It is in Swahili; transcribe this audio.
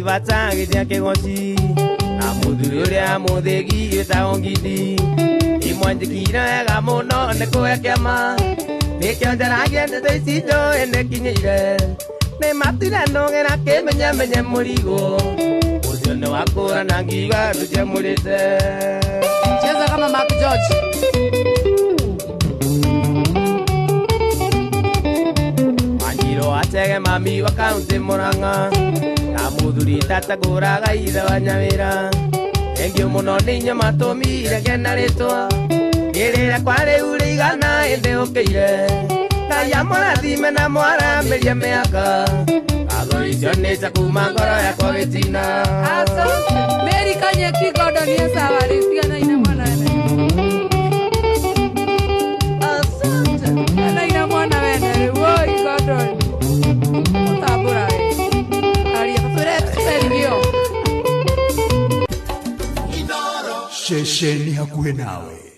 batangi dia kegoci na muthuri ya muthegi yetangidi imwanjikira ga muno ne ko ekema ne kyondera agende tesijo ene kinyire ne matira no gera ke menye murigo ucio ne wakora nangiga tuje murite cheza kama Mark George. Atege mami wa kaunti Murang'a na muthuri tata kuraga ithe wa Nyawira engio muno ninyo matumire ngena ritwa irira kwari urigana inde ukiire na ya murathime na mwaramerie miaka athoricio nĩca kuma ngoro yakwa gĩtina Meri kanye kigodo ni sawa rĩtigana ina mwana wene asante ina mwana wene woi igodo Shesheni hakuwe nawe.